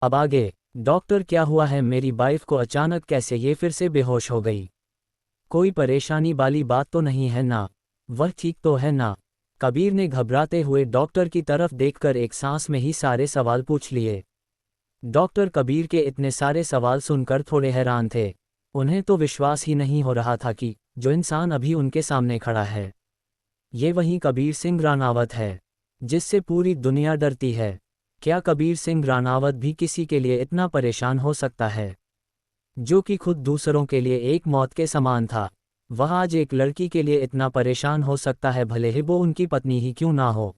अब आगे। डॉक्टर क्या हुआ है, मेरी वाइफ को अचानक कैसे ये फिर से बेहोश हो गई? कोई परेशानी वाली बात तो नहीं है ना? वह ठीक तो है ना? कबीर ने घबराते हुए डॉक्टर की तरफ देखकर एक सांस में ही सारे सवाल पूछ लिए। डॉक्टर कबीर के इतने सारे सवाल सुनकर थोड़े हैरान थे। उन्हें तो विश्वास ही नहीं हो रहा था कि जो इंसान अभी उनके सामने खड़ा है, ये वही कबीर सिंह रानावत है, जिससे पूरी दुनिया डरती है। क्या कबीर सिंह रानावत भी किसी के लिए इतना परेशान हो सकता है, जो कि खुद दूसरों के लिए एक मौत के समान था? वह आज एक लड़की के लिए इतना परेशान हो सकता है, भले ही वो उनकी पत्नी ही क्यों ना हो।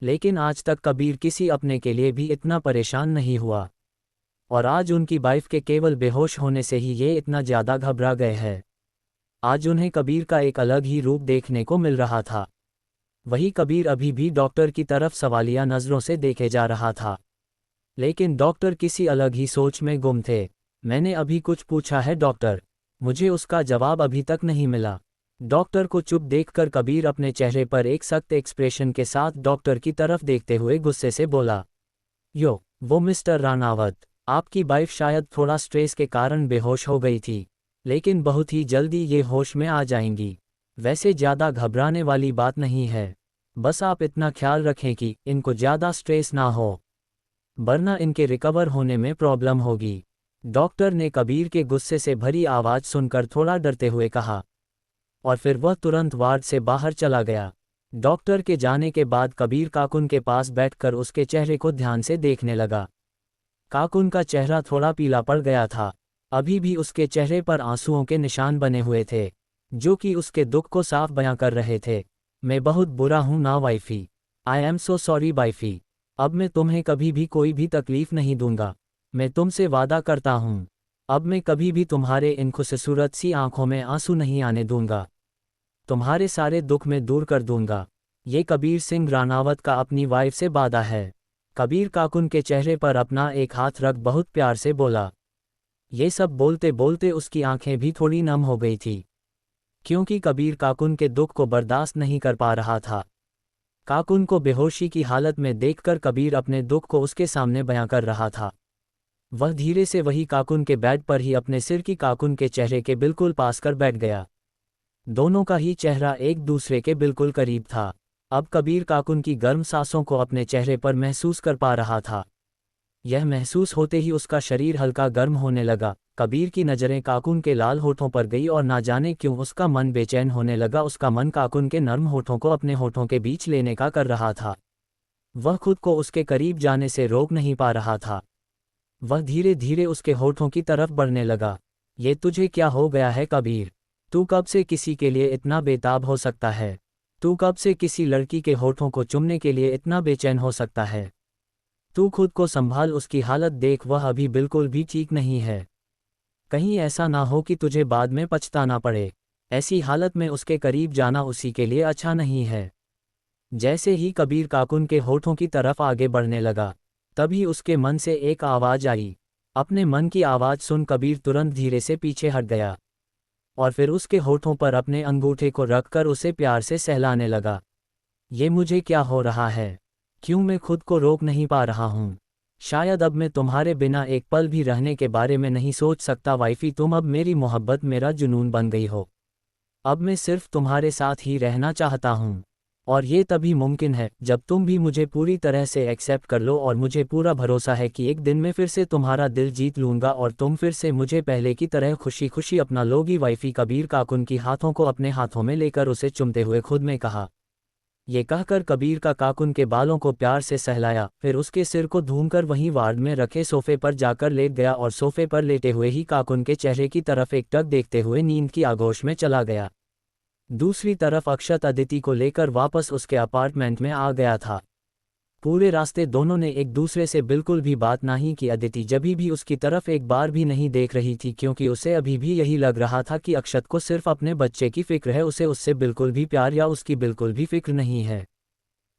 लेकिन आज तक कबीर किसी अपने के लिए भी इतना परेशान नहीं हुआ, और आज उनकी वाइफ के केवल बेहोश होने से ही ये इतना ज़्यादा घबरा गए हैं। आज उन्हें कबीर का एक अलग ही रूप देखने को मिल रहा था। वही कबीर अभी भी डॉक्टर की तरफ सवालिया नज़रों से देखे जा रहा था, लेकिन डॉक्टर किसी अलग ही सोच में गुम थे। मैंने अभी कुछ पूछा है डॉक्टर, मुझे उसका जवाब अभी तक नहीं मिला। डॉक्टर को चुप देखकर कबीर अपने चेहरे पर एक सख्त एक्सप्रेशन के साथ डॉक्टर की तरफ देखते हुए गुस्से से बोला, वो मिस्टर रानावत, आपकी वाइफ शायद थोड़ा स्ट्रेस के कारण बेहोश हो गई थी, लेकिन बहुत ही जल्दी ये होश में आ जाएंगी। वैसे ज़्यादा घबराने वाली बात नहीं है, बस आप इतना ख्याल रखें कि इनको ज़्यादा स्ट्रेस ना हो, वरना इनके रिकवर होने में प्रॉब्लम होगी। डॉक्टर ने कबीर के गुस्से से भरी आवाज़ सुनकर थोड़ा डरते हुए कहा, और फिर वह तुरंत वार्ड से बाहर चला गया। डॉक्टर के जाने के बाद कबीर काकुन के पास बैठकर उसके चेहरे को ध्यान से देखने लगा। काकुन का चेहरा थोड़ा पीला पड़ गया था, अभी भी उसके चेहरे पर आंसुओं के निशान बने हुए थे, जो कि उसके दुख को साफ बयां कर रहे थे। मैं बहुत बुरा हूं ना wifey, I am so sorry wifey. अब मैं तुम्हें कभी भी कोई भी तकलीफ नहीं दूंगा, मैं तुमसे वादा करता हूँ। अब मैं कभी भी तुम्हारे इन खूबसूरत सी आंखों में आंसू नहीं आने दूंगा, तुम्हारे सारे दुख में दूर कर दूंगा। ये कबीर सिंह रानावत का अपनी वाइफ से वादा है। कबीर काकुन के चेहरे पर अपना एक हाथ रख बहुत प्यार से बोला। ये सब बोलते बोलते उसकी आंखें भी थोड़ी नम हो गई थी, क्योंकि कबीर काकुन के दुख को बर्दाश्त नहीं कर पा रहा था। काकुन को बेहोशी की हालत में देखकर कबीर अपने दुख को उसके सामने बयां कर रहा था। वह धीरे से वही काकुन के बेड पर ही अपने सिर की काकुन के चेहरे के बिल्कुल पास कर बैठ गया। दोनों का ही चेहरा एक दूसरे के बिल्कुल करीब था। अब कबीर काकुन की गर्म सांसों को अपने चेहरे पर महसूस कर पा रहा था। यह महसूस होते ही उसका शरीर हल्का गर्म होने लगा। कबीर की नज़रें काकुन के लाल होठों पर गई और ना जाने क्यों उसका मन बेचैन होने लगा। उसका मन काकुन के नर्म होठों को अपने होठों के बीच लेने का कर रहा था। वह खुद को उसके करीब जाने से रोक नहीं पा रहा था। वह धीरे धीरे उसके होठों की तरफ बढ़ने लगा। ये तुझे क्या हो गया है कबीर? तू कब से किसी के लिए इतना बेताब हो सकता है? तू कब से किसी लड़की के होठों को चुमने के लिए इतना बेचैन हो सकता है? तू खुद को संभाल, उसकी हालत देख, वह अभी बिल्कुल भी ठीक नहीं है। कहीं ऐसा ना हो कि तुझे बाद में पछताना पड़े। ऐसी हालत में उसके करीब जाना उसी के लिए अच्छा नहीं है। जैसे ही कबीर काकुन के होठों की तरफ आगे बढ़ने लगा, तभी उसके मन से एक आवाज़ आई। अपने मन की आवाज़ सुन कबीर तुरंत धीरे से पीछे हट गया, और फिर उसके होठों पर अपने अंगूठे को रखकर उसे प्यार से सहलाने लगा। ये मुझे क्या हो रहा है? क्यों मैं खुद को रोक नहीं पा रहा हूँ? शायद अब मैं तुम्हारे बिना एक पल भी रहने के बारे में नहीं सोच सकता वाइफी। तुम अब मेरी मोहब्बत, मेरा जुनून बन गई हो। अब मैं सिर्फ तुम्हारे साथ ही रहना चाहता हूँ, और ये तभी मुमकिन है जब तुम भी मुझे पूरी तरह से एक्सेप्ट कर लो। और मुझे पूरा भरोसा है कि एक दिन मैं फिर से तुम्हारा दिल जीत लूँगा और तुम फिर से मुझे पहले की तरह खुशी खुशी अपना लोगी वाइफी। कबीर काकुन की हाथों को अपने हाथों में लेकर उसे चुमते हुए खुद में कहा। ये कहकर कबीर का काकुन के बालों को प्यार से सहलाया, फिर उसके सिर को धूमकर वहीं वार्ड में रखे सोफे पर जाकर लेट गया और सोफे पर लेटे हुए ही काकुन के चेहरे की तरफ एकटक देखते हुए नींद की आगोश में चला गया। दूसरी तरफ अक्षत अदिति को लेकर वापस उसके अपार्टमेंट में आ गया था। पूरे रास्ते दोनों ने एक दूसरे से बिल्कुल भी बात नहीं की। अदिति जभी भी उसकी तरफ एक बार भी नहीं देख रही थी, क्योंकि उसे अभी भी यही लग रहा था कि अक्षत को सिर्फ अपने बच्चे की फिक्र है, उसे उससे बिल्कुल भी प्यार या उसकी बिल्कुल भी फिक्र नहीं है।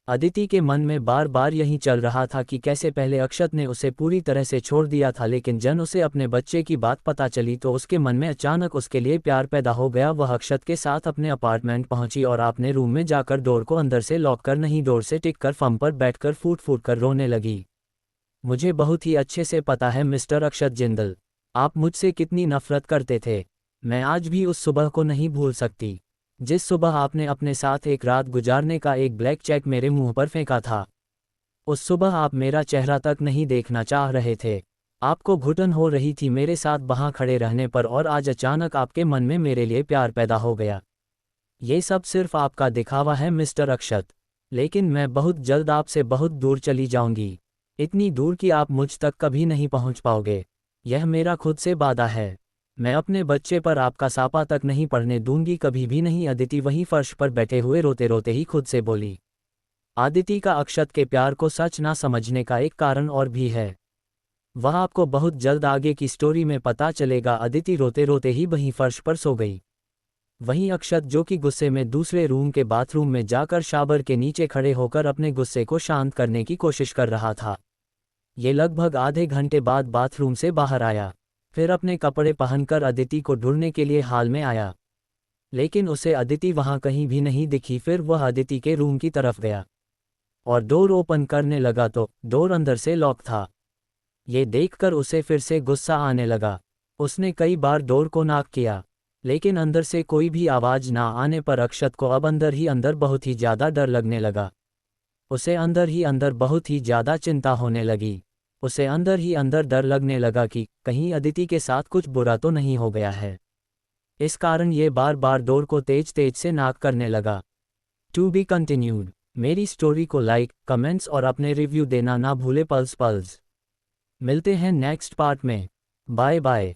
अदिति के मन में बार बार यही चल रहा था कि कैसे पहले अक्षत ने उसे पूरी तरह से छोड़ दिया था, लेकिन जन उसे अपने बच्चे की बात पता चली तो उसके मन में अचानक उसके लिए प्यार पैदा हो गया। वह अक्षत के साथ अपने अपार्टमेंट पहुंची और अपने रूम में जाकर डोर को अंदर से लॉक कर नहीं, डोर से टिक कर फर्म पर बैठकर फूट फूट कर रोने लगी। मुझे बहुत ही अच्छे से पता है मिस्टर अक्षत जिंदल, आप मुझसे कितनी नफरत करते थे। मैं आज भी उस सुबह को नहीं भूल सकती, जिस सुबह आपने अपने साथ एक रात गुजारने का एक ब्लैक चेक मेरे मुंह पर फेंका था। उस सुबह आप मेरा चेहरा तक नहीं देखना चाह रहे थे। आपको घुटन हो रही थी मेरे साथ वहाँ खड़े रहने पर, और आज अचानक आपके मन में मेरे लिए प्यार पैदा हो गया। ये सब सिर्फ आपका दिखावा है मिस्टर अक्षत, लेकिन मैं बहुत जल्द आपसे बहुत दूर चली जाऊंगी, इतनी दूर कि आप मुझ तक कभी नहीं पहुंच पाओगे। यह मेरा खुद से वादा है। मैं अपने बच्चे पर आपका सापा तक नहीं पड़ने दूंगी, कभी भी नहीं। अदिति वहीं फर्श पर बैठे हुए रोते रोते ही खुद से बोली। आदिति का अक्षत के प्यार को सच ना समझने का एक कारण और भी है। वह आपको बहुत जल्द आगे की स्टोरी में पता चलेगा। अदिति रोते रोते ही वहीं फर्श पर सो गई। वहीं अक्षत, जो कि गुस्से में दूसरे रूम के बाथरूम में जाकर शावर के नीचे खड़े होकर अपने गुस्से को शांत करने की कोशिश कर रहा था। ये लगभग आधे घंटे बाद बाथरूम से बाहर आया, फिर अपने कपड़े पहनकर अदिति को ढूंढने के लिए हॉल में आया, लेकिन उसे अदिति वहां कहीं भी नहीं दिखी। फिर वह अदिति के रूम की तरफ गया और डोर ओपन करने लगा तो डोर अंदर से लॉक था। ये देखकर उसे फिर से गुस्सा आने लगा। उसने कई बार डोर को नॉक किया, लेकिन अंदर से कोई भी आवाज़ ना आने पर अक्षत को अब अंदर ही अंदर बहुत ही ज़्यादा डर लगने लगा। उसे अंदर ही अंदर बहुत ही ज़्यादा चिंता होने लगी। उसे अंदर ही अंदर डर लगने लगा कि कहीं अदिति के साथ कुछ बुरा तो नहीं हो गया है। इस कारण ये बार बार डोर को तेज तेज से नॉक करने लगा। To be continued. मेरी स्टोरी को लाइक, कमेंट्स और अपने रिव्यू देना ना भूले। पल्स मिलते हैं नेक्स्ट पार्ट में। Bye bye.